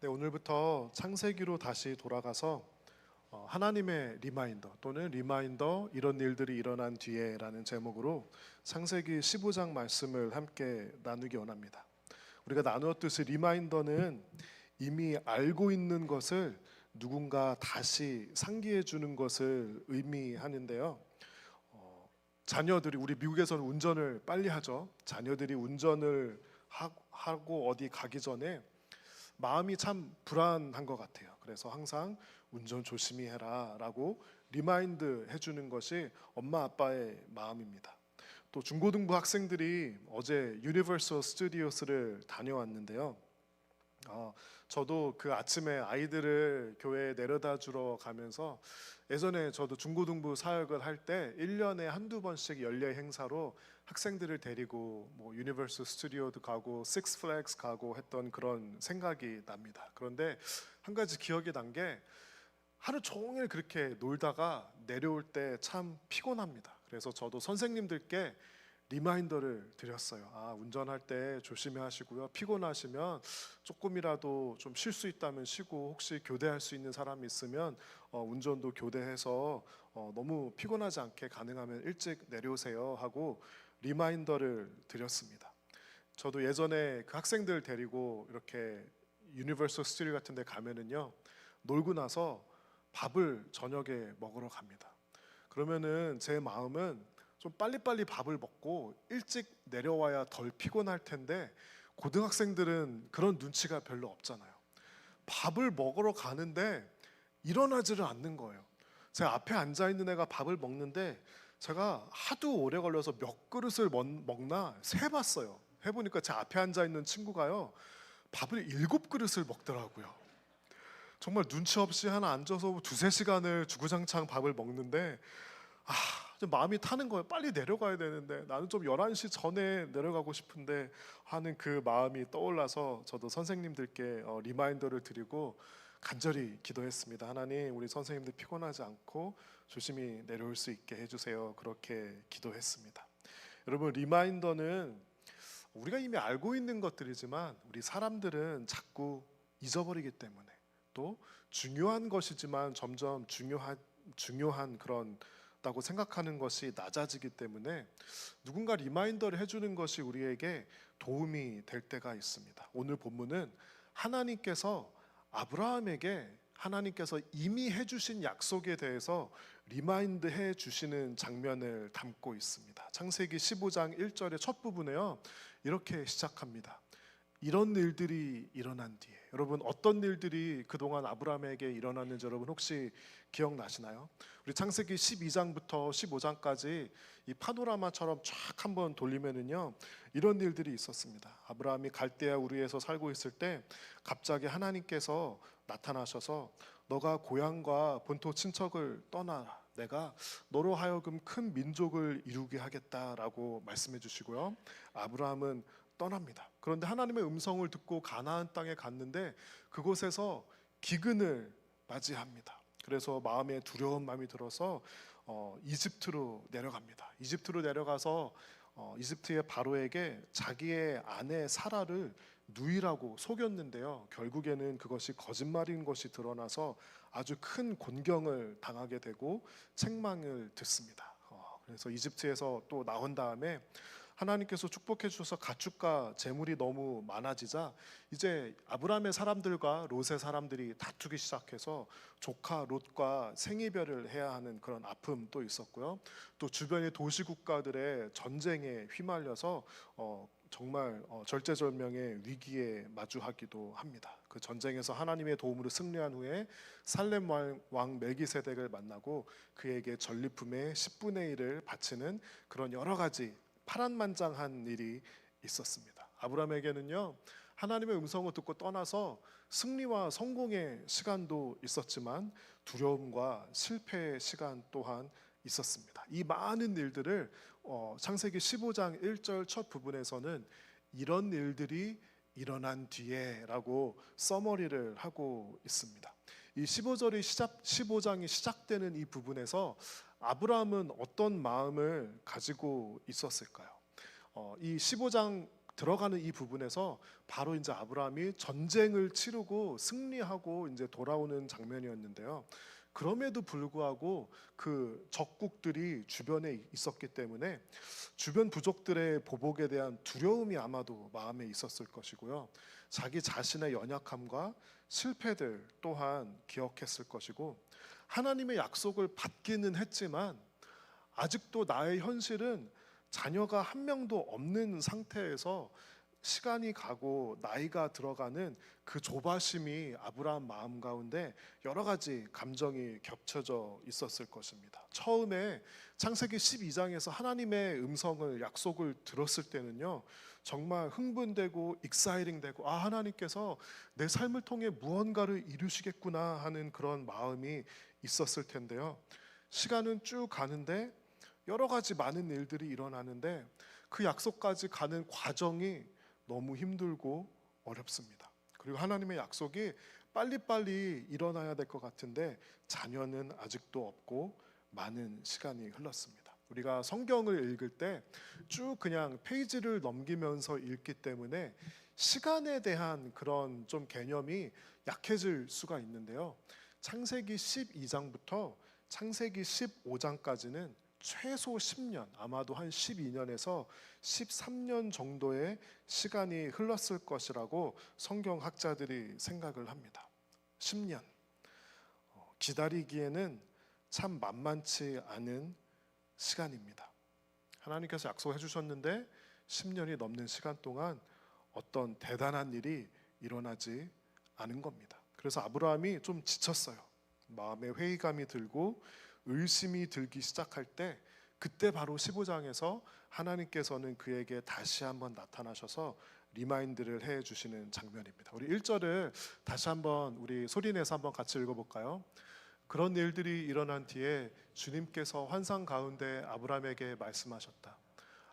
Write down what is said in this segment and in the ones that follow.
네, 오늘부터 창세기로 다시 돌아가서 하나님의 리마인더 또는 리마인더 이런 일들이 일어난 뒤에라는 제목으로 창세기 15장 말씀을 함께 나누기 원합니다. 우리가 나누었듯이 리마인더는 이미 알고 있는 것을 누군가 다시 상기해 주는 것을 의미하는데요. 자녀들이 우리 미국에서는 운전을 빨리 하죠. 자녀들이 운전을 하고 어디 가기 전에 마음이 참 불안한 것 같아요. 그래서 항상 운전 조심히 해라 라고 리마인드 해주는 것이 엄마 아빠의 마음입니다. 또 중고등부 학생들이 어제 유니버설 스튜디오스를 다녀왔는데요. 저도 그 아침에 아이들을 교회에 내려다 주러 가면서 예전에 저도 중고등부 사역을 할 때 1년에 한두 번씩 연례 행사로 학생들을 데리고 뭐 유니버설 스튜디오도 가고 식스 플래그스 가고 했던 그런 생각이 납니다. 그런데 한 가지 기억이 난 게 하루 종일 그렇게 놀다가 내려올 때 참 피곤합니다. 그래서 저도 선생님들께 리마인더를 드렸어요. 운전할 때 조심히 하시고요. 피곤하시면 조금이라도 좀 쉴 수 있다면 쉬고, 혹시 교대할 수 있는 사람이 있으면 운전도 교대해서 너무 피곤하지 않게 가능하면 일찍 내려오세요 하고 리마인더를 드렸습니다. 저도 예전에 그 학생들 데리고 이렇게 유니버설 스튜디오 같은 데 가면은요, 놀고 나서 밥을 저녁에 먹으러 갑니다. 그러면은 제 마음은 좀 빨리빨리 밥을 먹고 일찍 내려와야 덜 피곤할 텐데, 고등학생들은 그런 눈치가 별로 없잖아요. 밥을 먹으러 가는데 일어나지를 않는 거예요. 제 앞에 앉아 있는 애가 밥을 먹는데 제가 하도 오래 걸려서 몇 그릇을 먹나 세봤어요. 해보니까 제 앞에 앉아 있는 친구가요, 밥을 7그릇을 먹더라고요. 정말 눈치 없이 하나 앉아서 두세 시간을 주구장창 밥을 먹는데 좀 마음이 타는 거예요. 빨리 내려가야 되는데 나는 좀 11시 전에 내려가고 싶은데 하는 그 마음이 떠올라서 저도 선생님들께 리마인더를 드리고 간절히 기도했습니다. 하나님, 우리 선생님들 피곤하지 않고 조심히 내려올 수 있게 해주세요. 그렇게 기도했습니다. 여러분, 리마인더는 우리가 이미 알고 있는 것들이지만 우리 사람들은 자꾸 잊어버리기 때문에, 또 중요한 것이지만 점점 중요한 그런 다고 생각하는 것이 낮아지기 때문에 누군가 리마인더를 해주는 것이 우리에게 도움이 될 때가 있습니다. 오늘 본문은 하나님께서 아브라함에게 하나님께서 이미 해주신 약속에 대해서 리마인드 해주시는 장면을 담고 있습니다. 창세기 15장 1절의 첫 부분에요, 이렇게 시작합니다. 이런 일들이 일어난 뒤에. 여러분, 어떤 일들이 그동안 아브라함에게 일어났는지 여러분 혹시 기억나시나요? 우리 창세기 12장부터 15장까지 이 파노라마처럼 쫙 한번 돌리면은요, 이런 일들이 있었습니다. 아브라함이 갈대아 우르에서 살고 있을 때 갑자기 하나님께서 나타나셔서 너가 고향과 본토 친척을 떠나라, 내가 너로 하여금 큰 민족을 이루게 하겠다라고 말씀해 주시고요, 아브라함은 떠납니다. 그런데 하나님의 음성을 듣고 가나안 땅에 갔는데 그곳에서 기근을 맞이합니다. 그래서 마음에 두려운 마음이 들어서 이집트로 내려갑니다. 이집트로 내려가서 이집트의 바로에게 자기의 아내 사라를 누이라고 속였는데요, 결국에는 그것이 거짓말인 것이 드러나서 아주 큰 곤경을 당하게 되고 책망을 듣습니다. 그래서 이집트에서 또 나온 다음에 하나님께서 축복해 주셔서 가축과 재물이 너무 많아지자 이제 아브라함의 사람들과 롯의 사람들이 다투기 시작해서 조카 롯과 생이별을 해야 하는 그런 아픔도 있었고요. 또 주변의 도시 국가들의 전쟁에 휘말려서 정말 절제절명의 위기에 마주하기도 합니다. 그 전쟁에서 하나님의 도움으로 승리한 후에 살렘 왕 멜기세덱을 만나고 그에게 전리품의 10분의 1을 바치는 그런 여러 가지 파란만장한 일이 있었습니다. 아브라함에게는요, 하나님의 음성을 듣고 떠나서 승리와 성공의 시간도 있었지만 두려움과 실패의 시간 또한 있었습니다. 이 많은 일들을 창세기 15장 1절 첫 부분에서는 이런 일들이 일어난 뒤에 라고 서머리를 하고 있습니다. 이 15장이 시작되는 이 부분에서 아브라함은 어떤 마음을 가지고 있었을까요? 이 15장 들어가는 이 부분에서 바로 이제 아브라함이 전쟁을 치르고 승리하고 이제 돌아오는 장면이었는데요. 그럼에도 불구하고 그 적국들이 주변에 있었기 때문에 주변 부족들의 보복에 대한 두려움이 아마도 마음에 있었을 것이고요. 자기 자신의 연약함과 실패들 또한 기억했을 것이고, 하나님의 약속을 받기는 했지만 아직도 나의 현실은 자녀가 한 명도 없는 상태에서 시간이 가고 나이가 들어가는 그 조바심이 아브라함 마음 가운데 여러 가지 감정이 겹쳐져 있었을 것입니다. 처음에 창세기 12장에서 하나님의 음성을 약속을 들었을 때는요, 정말 흥분되고 익사이링되고, 아, 하나님께서 내 삶을 통해 무언가를 이루시겠구나 하는 그런 마음이 있었을 텐데요. 시간은 쭉 가는데 여러 가지 많은 일들이 일어나는데 그 약속까지 가는 과정이 너무 힘들고 어렵습니다. 그리고 하나님의 약속이 빨리빨리 일어나야 될 것 같은데 자녀는 아직도 없고 많은 시간이 흘렀습니다. 우리가 성경을 읽을 때 쭉 그냥 페이지를 넘기면서 읽기 때문에 시간에 대한 그런 좀 개념이 약해질 수가 있는데요. 창세기 12장부터 창세기 15장까지는 최소 10년, 아마도 한 12년에서 13년 정도의 시간이 흘렀을 것이라고 성경학자들이 생각을 합니다. 10년. 기다리기에는 참 만만치 않은 시간입니다. 하나님께서 약속해 주셨는데 10년이 넘는 시간 동안 어떤 대단한 일이 일어나지 않은 겁니다. 그래서 아브라함이 좀 지쳤어요. 마음에 회의감이 들고 의심이 들기 시작할 때, 그때 바로 15장에서 하나님께서는 그에게 다시 한번 나타나셔서 리마인드를 해 주시는 장면입니다. 우리 1절을 다시 한번 우리 소리내서 한번 같이 읽어볼까요? 그런 일들이 일어난 뒤에 주님께서 환상 가운데 아브라함에게 말씀하셨다.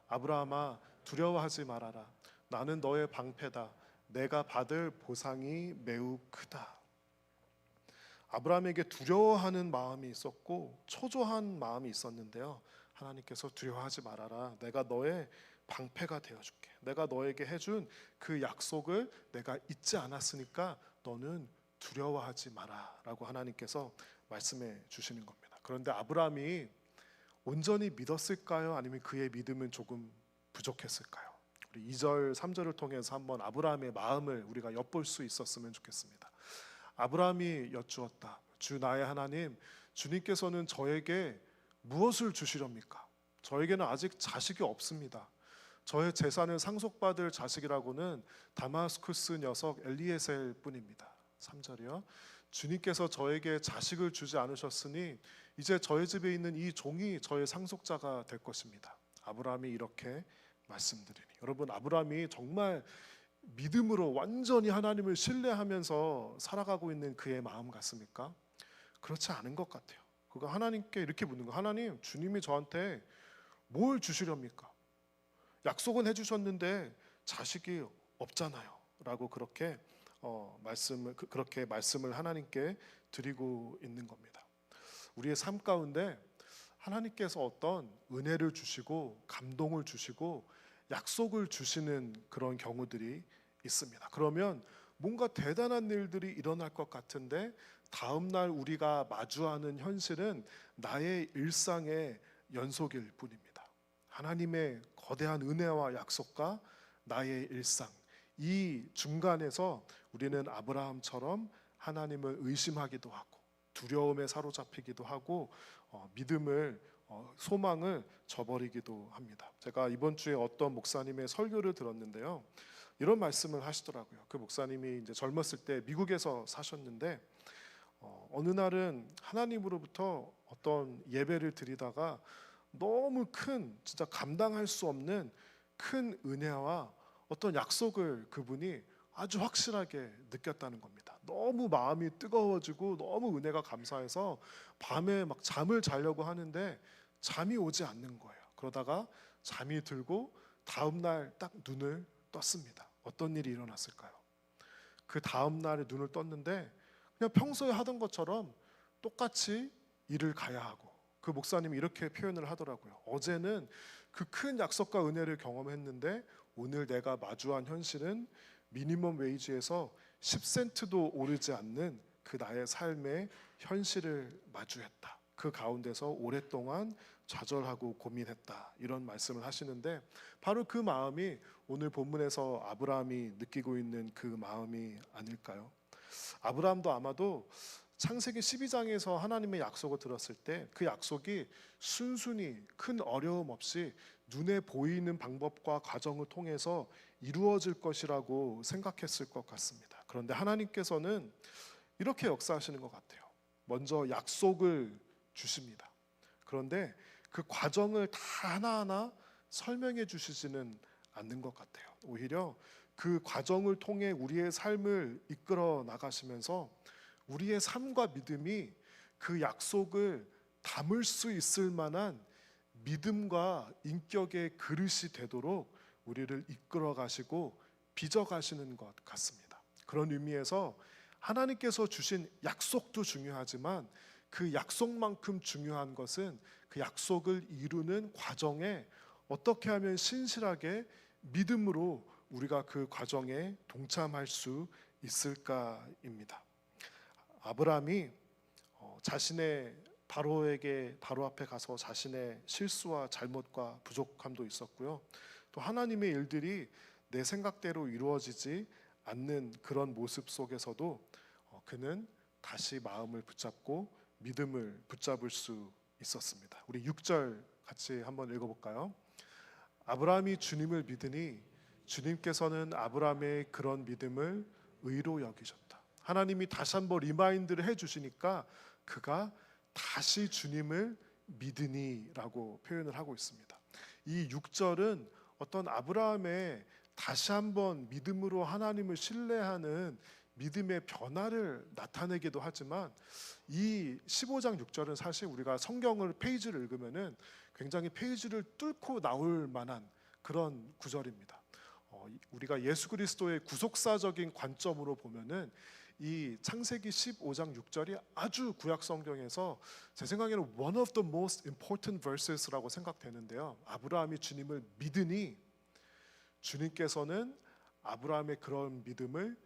아브라함아, 두려워하지 말아라. 나는 너의 방패다. 내가 받을 보상이 매우 크다. 아브라함에게 두려워하는 마음이 있었고 초조한 마음이 있었는데요. 하나님께서 두려워하지 말아라. 내가 너의 방패가 되어줄게. 내가 너에게 해준 그 약속을 내가 잊지 않았으니까 너는 두려워하지 마라 라고 하나님께서 말씀해 주시는 겁니다. 그런데 아브라함이 온전히 믿었을까요? 아니면 그의 믿음은 조금 부족했을까요? 우리 2절, 3절을 통해서 한번 아브라함의 마음을 우리가 엿볼 수 있었으면 좋겠습니다. 아브라함이 여쭈었다. 주 나의 하나님, 주님께서는 저에게 무엇을 주시렵니까? 저에게는 아직 자식이 없습니다. 저의 재산을 상속받을 자식이라고는 다마스쿠스 녀석 엘리에셀 뿐입니다. 3절이요. 주님께서 저에게 자식을 주지 않으셨으니 이제 저의 집에 있는 이 종이 저의 상속자가 될 것입니다. 아브라함이 이렇게 말씀드리니, 여러분, 아브라함이 정말 믿음으로 완전히 하나님을 신뢰하면서 살아가고 있는 그의 마음 같습니까? 그렇지 않은 것 같아요. 그가 하나님께 이렇게 묻는 거, 하나님, 주님이 저한테 뭘 주시렵니까? 약속은 해주셨는데 자식이 없잖아요 라고 그렇게 말씀을 하나님께 드리고 있는 겁니다. 우리의 삶 가운데 하나님께서 어떤 은혜를 주시고 감동을 주시고 약속을 주시는 그런 경우들이 있습니다. 그러면 뭔가 대단한 일들이 일어날 것 같은데 다음 날 우리가 마주하는 현실은 나의 일상의 연속일 뿐입니다. 하나님의 거대한 은혜와 약속과 나의 일상, 이 중간에서 우리는 아브라함처럼 하나님을 의심하기도 하고 두려움에 사로잡히기도 하고 믿음을 소망을 저버리기도 합니다. 제가 이번 주에 어떤 목사님의 설교를 들었는데요. 이런 말씀을 하시더라고요. 그 목사님이 이제 젊었을 때 미국에서 사셨는데 어느 날은 하나님으로부터 어떤 예배를 드리다가 너무 큰, 진짜 감당할 수 없는 큰 은혜와 어떤 약속을 그분이 아주 확실하게 느꼈다는 겁니다. 너무 마음이 뜨거워지고 너무 은혜가 감사해서 밤에 막 잠을 자려고 하는데 잠이 오지 않는 거예요. 그러다가 잠이 들고 다음 날 딱 눈을 떴습니다. 어떤 일이 일어났을까요? 그 다음 날에 눈을 떴는데 그냥 평소에 하던 것처럼 똑같이 일을 가야 하고, 그 목사님이 이렇게 표현을 하더라고요. 어제는 그 큰 약속과 은혜를 경험했는데 오늘 내가 마주한 현실은 미니멈 웨이지에서 10센트도 오르지 않는 그 나의 삶의 현실을 마주했다. 그 가운데서 오랫동안 좌절하고 고민했다. 이런 말씀을 하시는데 바로 그 마음이 오늘 본문에서 아브라함이 느끼고 있는 그 마음이 아닐까요? 아브라함도 아마도 창세기 12장에서 하나님의 약속을 들었을 때 그 약속이 순순히 큰 어려움 없이 눈에 보이는 방법과 과정을 통해서 이루어질 것이라고 생각했을 것 같습니다. 그런데 하나님께서는 이렇게 역사하시는 것 같아요. 먼저 약속을 주십니다. 그런데 그 과정을 다 하나하나 설명해 주시지는 않는 것 같아요. 오히려 그 과정을 통해 우리의 삶을 이끌어 나가시면서 우리의 삶과 믿음이 그 약속을 담을 수 있을 만한 믿음과 인격의 그릇이 되도록 우리를 이끌어 가시고 빚어 가시는 것 같습니다. 그런 의미에서 하나님께서 주신 약속도 중요하지만 그 약속만큼 중요한 것은 그 약속을 이루는 과정에 어떻게 하면 신실하게 믿음으로 우리가 그 과정에 동참할 수 있을까입니다. 아브라함이 자신의 바로 앞에 가서 자신의 실수와 잘못과 부족함도 있었고요. 또 하나님의 일들이 내 생각대로 이루어지지 않는 그런 모습 속에서도 그는 다시 마음을 붙잡고 믿음을 붙잡을 수 있었습니다. 우리 6절 같이 한번 읽어볼까요? 아브라함이 주님을 믿으니 주님께서는 아브라함의 그런 믿음을 의로 여기셨다. 하나님이 다시 한번 리마인드를 해주시니까 그가 다시 주님을 믿으니라고 표현을 하고 있습니다. 이 6절은 어떤 아브라함의 다시 한번 믿음으로 하나님을 신뢰하는 믿음의 변화를 나타내기도 하지만 이 15장 6절은 사실 우리가 성경을 페이지를 읽으면은 굉장히 페이지를 뚫고 나올 만한 그런 구절입니다. 우리가 예수 그리스도의 구속사적인 관점으로 보면은 이 창세기 15장 6절이 아주 구약 성경에서 제 생각에는 one of the most important verses라고 생각되는데요. 아브라함이 주님을 믿으니 주님께서는 아브라함의 그런 믿음을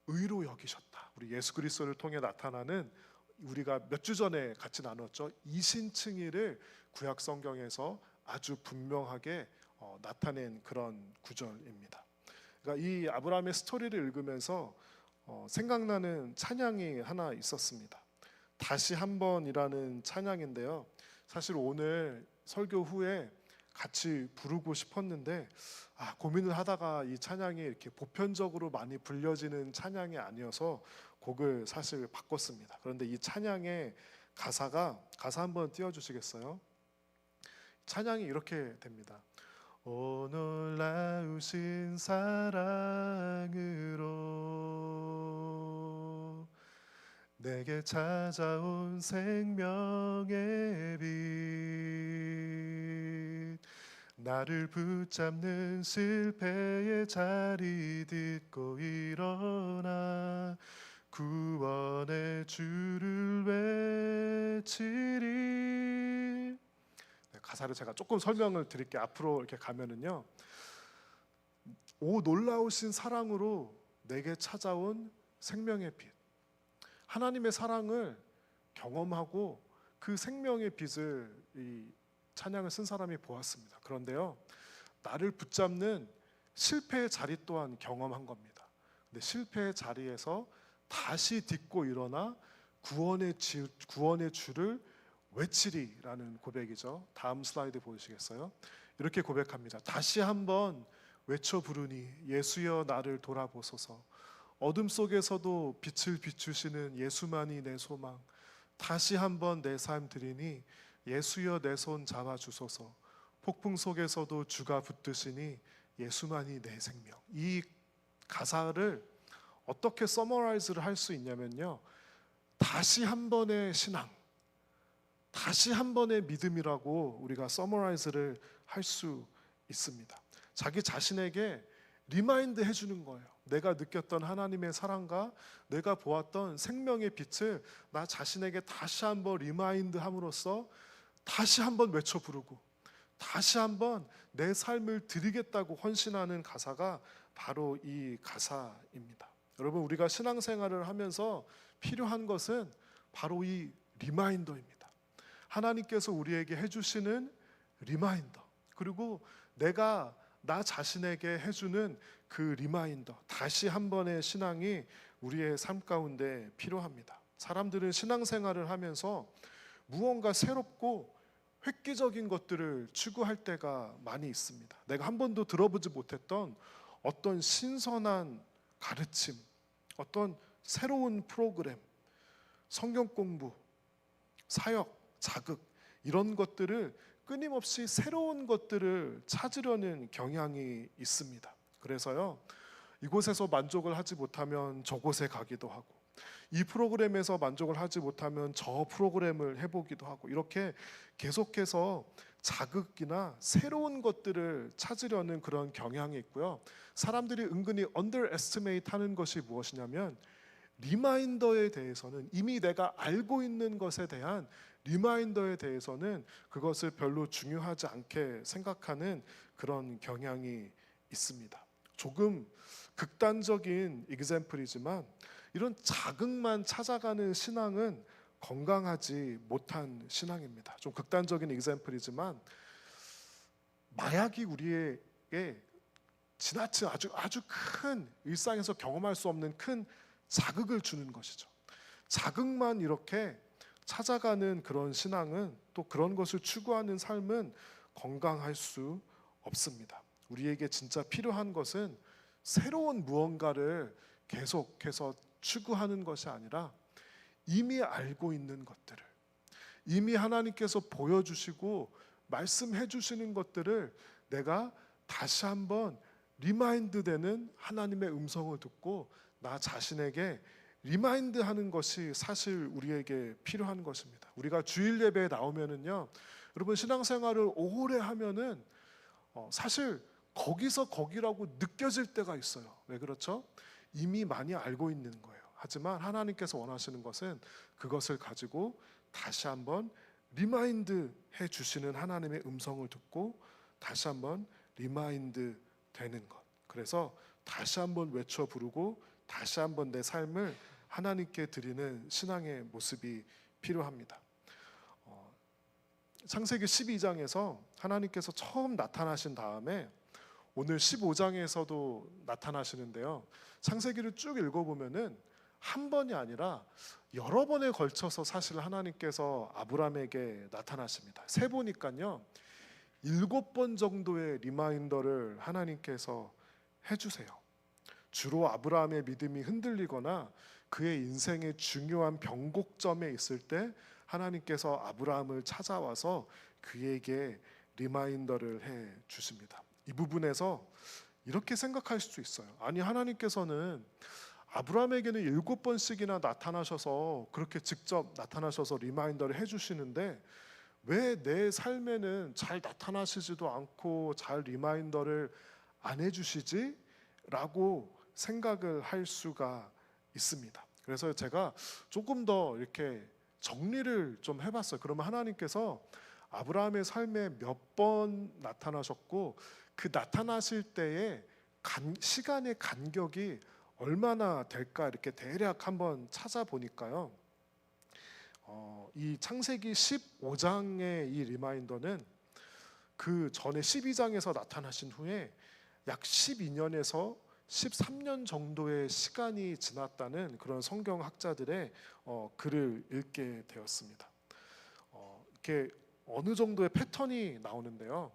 의로 여기셨다. 우리 예수 그리스도를 통해 나타나는 우리가 몇 주 전에 같이 나눴죠. 이신칭의를 구약 성경에서 아주 분명하게 나타낸 그런 구절입니다. 그러니까 이 아브라함의 스토리를 읽으면서 생각나는 찬양이 하나 있었습니다. 다시 한번이라는 찬양인데요. 사실 오늘 설교 후에 같이 부르고 싶었는데 고민을 하다가 이 찬양이 이렇게 보편적으로 많이 불려지는 찬양이 아니어서 곡을 사실 바꿨습니다. 그런데 이 찬양의 가사 한번 띄워주시겠어요? 찬양이 이렇게 됩니다. 오 놀라우신 사랑으로 내게 찾아온 생명의 빛 나를 붙잡는 실패의 자리 딛고 일어나 구원의 주를 외치리. 가사를 제가 조금 설명을 드릴게요. 앞으로 이렇게 가면은요. 오 놀라우신 사랑으로 내게 찾아온 생명의 빛. 하나님의 사랑을 경험하고 그 생명의 빛을 이 찬양을 쓴 사람이 보았습니다. 그런데요. 나를 붙잡는 실패의 자리 또한 경험한 겁니다. 근데 실패의 자리에서 다시 딛고 일어나 구원의 주를 외치리라는 고백이죠. 다음 슬라이드 보시겠어요? 이렇게 고백합니다. 다시 한번 외쳐 부르니 예수여 나를 돌아보소서. 어둠 속에서도 빛을 비추시는 예수만이 내 소망. 다시 한번 내 삶 드리니 예수여 내 손 잡아주소서. 폭풍 속에서도 주가 붙드시니 예수만이 내 생명. 이 가사를 어떻게 서머라이즈를 할 수 있냐면요. 다시 한 번의 신앙, 다시 한 번의 믿음이라고 우리가 서머라이즈를 할 수 있습니다. 자기 자신에게 리마인드 해주는 거예요. 내가 느꼈던 하나님의 사랑과 내가 보았던 생명의 빛을 나 자신에게 다시 한번 리마인드 함으로써 다시 한번 외쳐 부르고 다시 한번 내 삶을 드리겠다고 헌신하는 가사가 바로 이 가사입니다. 여러분, 우리가 신앙생활을 하면서 필요한 것은 바로 이 리마인더입니다. 하나님께서 우리에게 해주시는 리마인더, 그리고 내가 나 자신에게 해주는 그 리마인더, 다시 한 번의 신앙이 우리의 삶 가운데 필요합니다. 사람들은 신앙생활을 하면서 무언가 새롭고 획기적인 것들을 추구할 때가 많이 있습니다. 내가 한 번도 들어보지 못했던 어떤 신선한 가르침, 어떤 새로운 프로그램, 성경 공부, 사역, 자극, 이런 것들을 끊임없이 새로운 것들을 찾으려는 경향이 있습니다. 그래서요, 이곳에서 만족을 하지 못하면 저곳에 가기도 하고, 이 프로그램에서 만족을 하지 못하면 저 프로그램을 해보기도 하고, 이렇게 계속해서 자극이나 새로운 것들을 찾으려는 그런 경향이 있고요. 사람들이 은근히 underestimate 하는 것이 무엇이냐면, 리마인더에 대해서는, 이미 내가 알고 있는 것에 대한 리마인더에 대해서는 그것을 별로 중요하지 않게 생각하는 그런 경향이 있습니다. 조금 극단적인 example이지만 이런 자극만 찾아가는 신앙은 건강하지 못한 신앙입니다. 좀 극단적인 example이지만 마약이 우리에게 지나친 아주 큰, 일상에서 경험할 수 없는 큰 자극을 주는 것이죠. 자극만 이렇게 찾아가는 그런 신앙은, 또 그런 것을 추구하는 삶은 건강할 수 없습니다. 우리에게 진짜 필요한 것은 새로운 무언가를 계속해서 추구하는 것이 아니라 이미 알고 있는 것들을, 이미 하나님께서 보여주시고 말씀해 주시는 것들을 내가 다시 한번 리마인드 되는 하나님의 음성을 듣고 나 자신에게 리마인드 하는 것이 사실 우리에게 필요한 것입니다. 우리가 주일 예배에 나오면은요, 여러분, 신앙생활을 오래 하면은 사실 거기서 거기라고 느껴질 때가 있어요. 왜 그렇죠? 이미 많이 알고 있는 거예요. 하지만 하나님께서 원하시는 것은 그것을 가지고 다시 한번 리마인드 해 주시는 하나님의 음성을 듣고 다시 한번 리마인드 되는 것. 그래서 다시 한번 외쳐 부르고 다시 한번 내 삶을 하나님께 드리는 신앙의 모습이 필요합니다. 창세기 12장에서 하나님께서 처음 나타나신 다음에 오늘 15장에서도 나타나시는데요. 창세기를 쭉 읽어보면은 한 번이 아니라 여러 번에 걸쳐서 사실 하나님께서 아브라함에게 나타나십니다. 세 보니까요, 7번 정도의 리마인더를 하나님께서 해주세요. 주로 아브라함의 믿음이 흔들리거나 그의 인생의 중요한 변곡점에 있을 때 하나님께서 아브라함을 찾아와서 그에게 리마인더를 해 주십니다. 이 부분에서 이렇게 생각할 수도 있어요. 아니, 하나님께서는 아브라함에게는 7번씩이나 나타나셔서, 그렇게 직접 나타나셔서 리마인더를 해주시는데 왜 내 삶에는 잘 나타나시지도 않고 잘 리마인더를 안 해주시지? 라고 생각을 할 수가 있습니다. 그래서 제가 조금 더 이렇게 정리를 좀 해봤어요. 그러면 하나님께서 아브라함의 삶에 몇 번 나타나셨고 그 나타나실 때의 시간의 간격이 얼마나 될까, 이렇게 대략 한번 찾아보니까요, 이 창세기 15장의 이 리마인더는 그 전에 12장에서 나타나신 후에 약 12년에서 13년 정도의 시간이 지났다는 그런 성경학자들의 글을 읽게 되었습니다. 이렇게 어느 정도의 패턴이 나오는데요,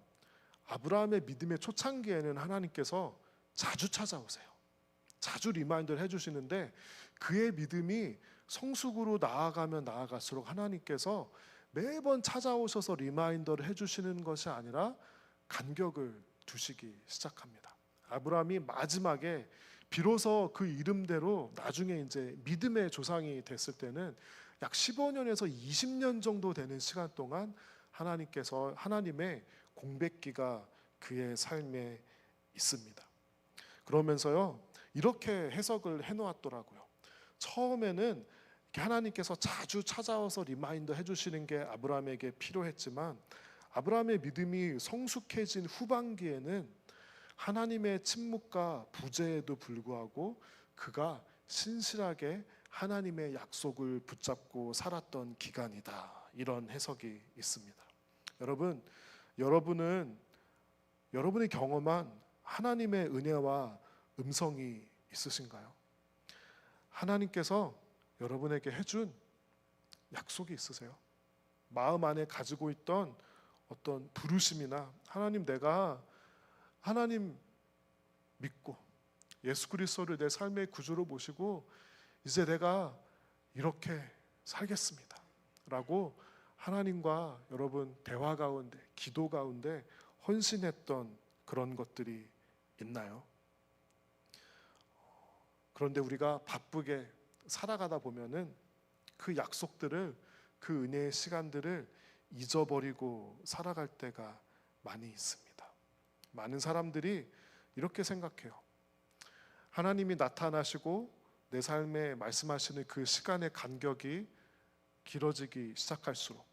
아브라함의 믿음의 초창기에는 하나님께서 자주 찾아오세요. 자주 리마인드를 해주시는데 그의 믿음이 성숙으로 나아가면 나아갈수록 하나님께서 매번 찾아오셔서 리마인더를 해주시는 것이 아니라 간격을 두시기 시작합니다. 아브라함이 마지막에 비로소 그 이름대로 나중에 이제 믿음의 조상이 됐을 때는 약 15년에서 20년 정도 되는 시간 동안 하나님께서 하나님의 공백기가 그의 삶에 있습니다. 그러면서요, 이렇게 해석을 해놓았더라고요. 처음에는 하나님께서 자주 찾아와서 리마인더 해주시는 게 아브라함에게 필요했지만 아브라함의 믿음이 성숙해진 후반기에는 하나님의 침묵과 부재에도 불구하고 그가 신실하게 하나님의 약속을 붙잡고 살았던 기간이다. 이런 해석이 있습니다. 여러분은 여러분이 경험한 하나님의 은혜와 음성이 있으신가요? 하나님께서 여러분에게 해준 약속이 있으세요? 마음 안에 가지고 있던 어떤 부르심이나 내가 하나님 믿고 예수 그리스도를 내 삶의 구주로 모시고 이제 내가 이렇게 살겠습니다 라고 하나님과 여러분 대화 가운데, 기도 가운데 헌신했던 그런 것들이 있나요? 그런데 우리가 바쁘게 살아가다 보면은 그 약속들을, 그 은혜의 시간들을 잊어버리고 살아갈 때가 많이 있습니다. 많은 사람들이 이렇게 생각해요. 하나님이 나타나시고 내 삶에 말씀하시는 그 시간의 간격이 길어지기 시작할수록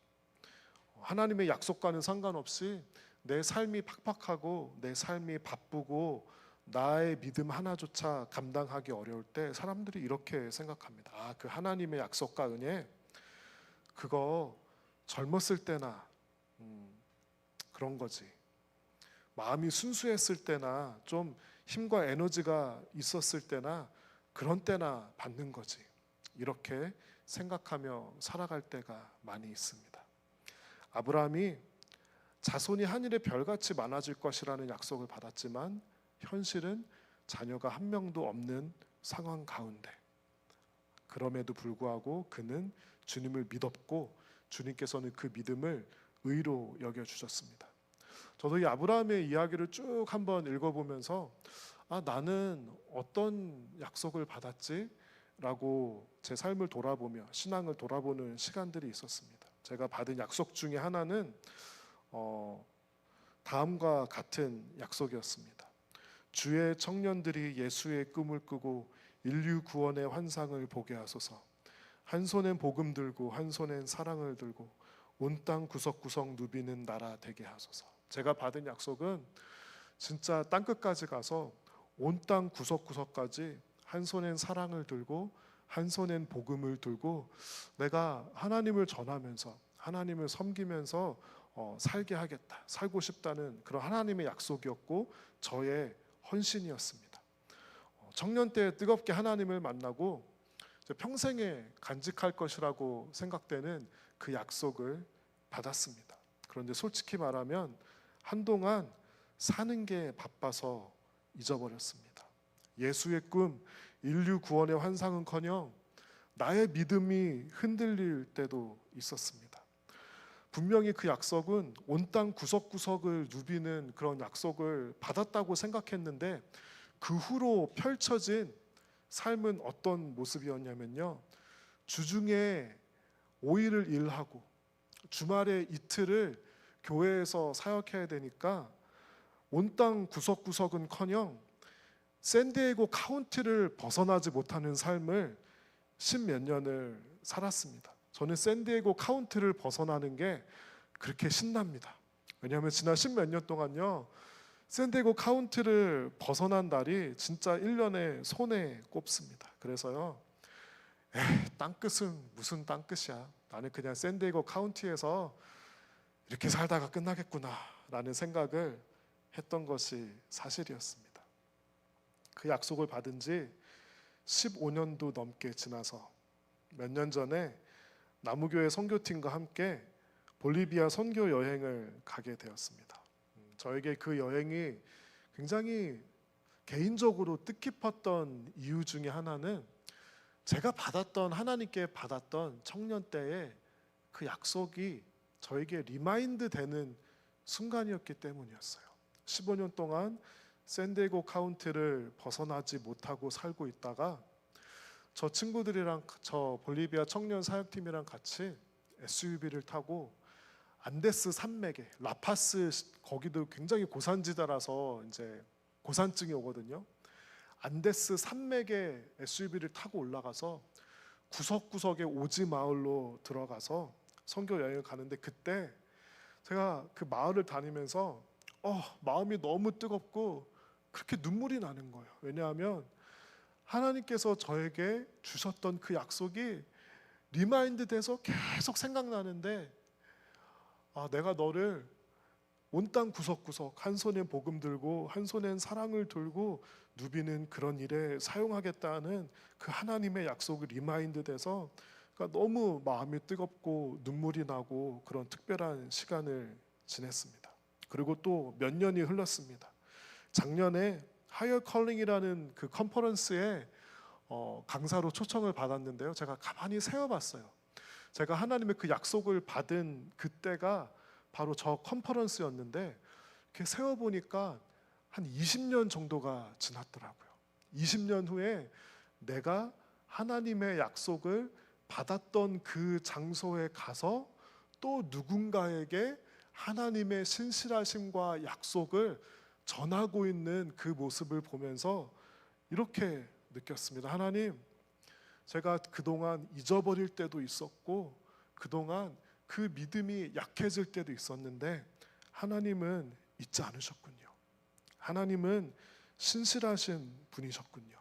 하나님의 약속과는 상관없이 내 삶이 팍팍하고 내 삶이 바쁘고 나의 믿음 하나조차 감당하기 어려울 때 사람들이 이렇게 생각합니다. 그 하나님의 약속과 은혜, 그거 젊었을 때나 그런 거지. 마음이 순수했을 때나 좀 힘과 에너지가 있었을 때나 그런 때나 받는 거지. 이렇게 생각하며 살아갈 때가 많이 있습니다. 아브라함이 자손이 하늘의 별같이 많아질 것이라는 약속을 받았지만 현실은 자녀가 한 명도 없는 상황 가운데, 그럼에도 불구하고 그는 주님을 믿었고 주님께서는 그 믿음을 의로 여겨주셨습니다. 저도 이 아브라함의 이야기를 쭉 한번 읽어보면서 나는 어떤 약속을 받았지? 라고 제 삶을 돌아보며 신앙을 돌아보는 시간들이 있었습니다. 제가 받은 약속 중에 하나는 다음과 같은 약속이었습니다. 주의 청년들이 예수의 꿈을 꾸고 인류 구원의 환상을 보게 하소서. 한 손엔 복음 들고 한 손엔 사랑을 들고 온 땅 구석구석 누비는 나라 되게 하소서. 제가 받은 약속은 진짜 땅끝까지 가서 온 땅 구석구석까지 한 손엔 사랑을 들고 한 손엔 복음을 들고 내가 하나님을 전하면서 하나님을 섬기면서 살게 하겠다, 살고 싶다는 그런 하나님의 약속이었고 저의 헌신이었습니다. 청년 때 뜨겁게 하나님을 만나고 평생에 간직할 것이라고 생각되는 그 약속을 받았습니다. 그런데 솔직히 말하면 한동안 사는 게 바빠서 잊어버렸습니다. 예수의 꿈, 인류 구원의 환상은커녕 나의 믿음이 흔들릴 때도 있었습니다. 분명히 그 약속은 온 땅 구석구석을 누비는 그런 약속을 받았다고 생각했는데 그 후로 펼쳐진 삶은 어떤 모습이었냐면요, 주중에 5일을 일하고 주말에 이틀을 교회에서 사역해야 되니까 온 땅 구석구석은커녕 샌디에고 카운티를 벗어나지 못하는 삶을 10몇 년을 살았습니다. 저는 샌디에고 카운티를 벗어나는 게 그렇게 신납니다. 왜냐하면 지난 10몇 년 동안요, 샌디에고 카운티를 벗어난 날이 진짜 1년에 손에 꼽습니다. 그래서요, 땅끝은 무슨 땅끝이야, 나는 그냥 샌디에고 카운티에서 이렇게 살다가 끝나겠구나 라는 생각을 했던 것이 사실이었습니다. 그 약속을 받은 지 15년도 넘게 지나서 몇 년 전에 나무교회 선교팀과 함께 볼리비아 선교 여행을 가게 되었습니다. 저에게 그 여행이 굉장히 개인적으로 뜻깊었던 이유 중에 하나는 제가 하나님께 받았던 청년 때의 그 약속이 저에게 리마인드 되는 순간이었기 때문이었어요. 15년 동안 샌디에고 카운티를 벗어나지 못하고 살고 있다가 저 친구들이랑, 저 볼리비아 청년 사역팀이랑 같이 SUV를 타고 안데스 산맥에, 라파스, 거기도 굉장히 고산지대라서 이제 고산증이 오거든요. 안데스 산맥에 SUV를 타고 올라가서 구석구석의 오지 마을로 들어가서 선교 여행을 가는데, 그때 제가 그 마을을 다니면서 마음이 너무 뜨겁고 그렇게 눈물이 나는 거예요. 왜냐하면 하나님께서 저에게 주셨던 그 약속이 리마인드 돼서 계속 생각나는데, 내가 너를 온 땅 구석구석 한 손에 복음 들고 한 손엔 사랑을 들고 누비는 그런 일에 사용하겠다는 그 하나님의 약속이 리마인드 돼서, 그러니까 너무 마음이 뜨겁고 눈물이 나고 그런 특별한 시간을 지냈습니다. 그리고 또 몇 년이 흘렀습니다. 작년에 하이어 컬링이라는 그 컨퍼런스에 강사로 초청을 받았는데요. 제가 가만히 세어봤어요. 제가 하나님의 그 약속을 받은 그때가 바로 저 컨퍼런스였는데, 이렇게 세어보니까 한 20년 정도가 지났더라고요. 20년 후에 내가 하나님의 약속을 받았던 그 장소에 가서 또 누군가에게 하나님의 신실하심과 약속을 전하고 있는 그 모습을 보면서 이렇게 느꼈습니다. 하나님, 제가 그동안 잊어버릴 때도 있었고 그동안 그 믿음이 약해질 때도 있었는데 하나님은 잊지 않으셨군요. 하나님은 신실하신 분이셨군요.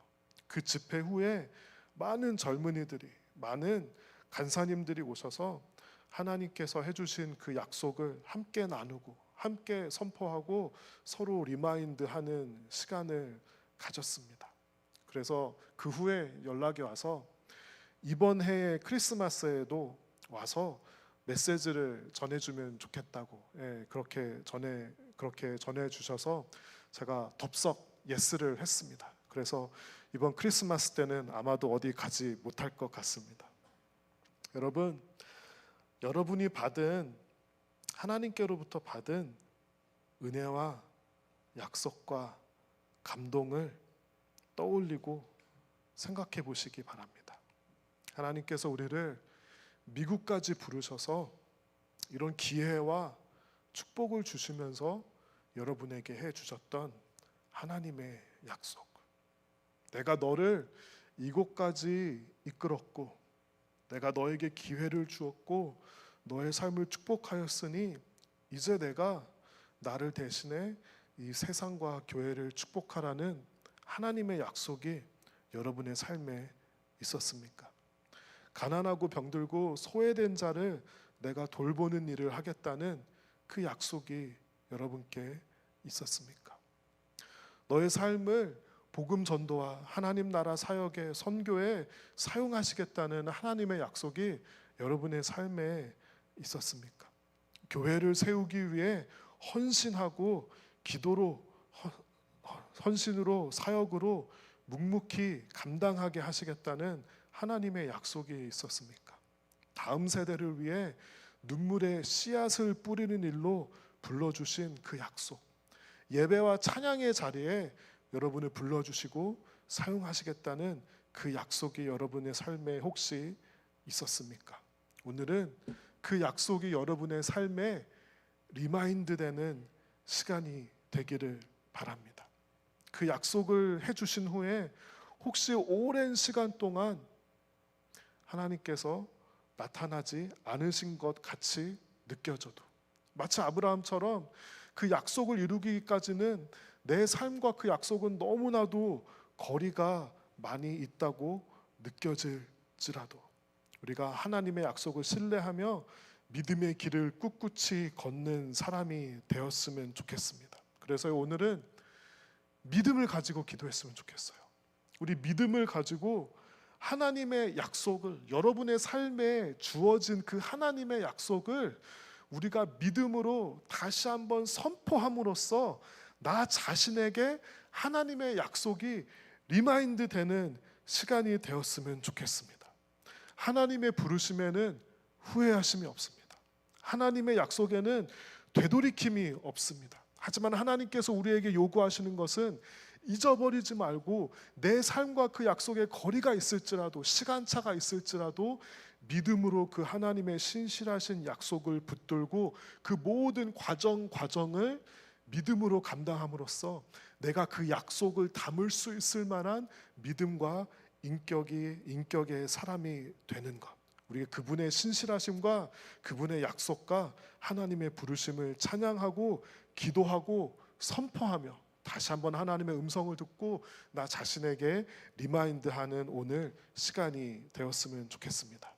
그 집회 후에 많은 젊은이들이, 많은 간사님들이 오셔서 하나님께서 해주신 그 약속을 함께 나누고 함께 선포하고 서로 리마인드하는 시간을 가졌습니다. 그래서 그 후에 연락이 와서 이번 해의 크리스마스에도 와서 메시지를 전해주면 좋겠다고, 그렇게 전해 주셔서 제가 덥석 예스를 했습니다. 그래서 이번 크리스마스 때는 아마도 어디 가지 못할 것 같습니다. 여러분, 여러분이 받은, 하나님께로부터 받은 은혜와 약속과 감동을 떠올리고 생각해 보시기 바랍니다. 하나님께서 우리를 미국까지 부르셔서 이런 기회와 축복을 주시면서 여러분에게 해 주셨던 하나님의 약속. 내가 너를 이곳까지 이끌었고 내가 너에게 기회를 주었고 너의 삶을 축복하였으니 이제 내가 나를 대신해 이 세상과 교회를 축복하라는 하나님의 약속이 여러분의 삶에 있었습니까? 가난하고 병들고 소외된 자를 내가 돌보는 일을 하겠다는 그 약속이 여러분께 있었습니까? 너의 삶을 복음 전도와 하나님 나라 사역에, 선교에 사용하시겠다는 하나님의 약속이 여러분의 삶에 있었습니까? 교회를 세우기 위해 헌신하고 기도로, 헌신으로, 사역으로 묵묵히 감당하게 하시겠다는 하나님의 약속이 있었습니까? 다음 세대를 위해 눈물의 씨앗을 뿌리는 일로 불러주신 그 약속, 예배와 찬양의 자리에 여러분을 불러주시고 사용하시겠다는 그 약속이 여러분의 삶에 혹시 있었습니까? 오늘은 그 약속이 여러분의 삶에 리마인드 되는 시간이 되기를 바랍니다. 그 약속을 해주신 후에 혹시 오랜 시간 동안 하나님께서 나타나지 않으신 것 같이 느껴져도, 마치 아브라함처럼 그 약속을 이루기까지는 내 삶과 그 약속은 너무나도 거리가 많이 있다고 느껴질지라도 우리가 하나님의 약속을 신뢰하며 믿음의 길을 꿋꿋이 걷는 사람이 되었으면 좋겠습니다. 그래서 오늘은 믿음을 가지고 기도했으면 좋겠어요. 우리 믿음을 가지고 하나님의 약속을, 여러분의 삶에 주어진 그 하나님의 약속을 우리가 믿음으로 다시 한번 선포함으로써 나 자신에게 하나님의 약속이 리마인드 되는 시간이 되었으면 좋겠습니다. 하나님의 부르심에는 후회하심이 없습니다. 하나님의 약속에는 되돌이킴이 없습니다. 하지만 하나님께서 우리에게 요구하시는 것은 잊어버리지 말고 내 삶과 그 약속에 거리가 있을지라도, 시간차가 있을지라도 믿음으로 그 하나님의 신실하신 약속을 붙들고 그 모든 과정을 믿음으로 감당함으로써 내가 그 약속을 담을 수 있을 만한 믿음과 인격의 사람이 되는 것, 우리 그분의 신실하심과 그분의 약속과 하나님의 부르심을 찬양하고 기도하고 선포하며 다시 한번 하나님의 음성을 듣고 나 자신에게 리마인드하는 오늘 시간이 되었으면 좋겠습니다.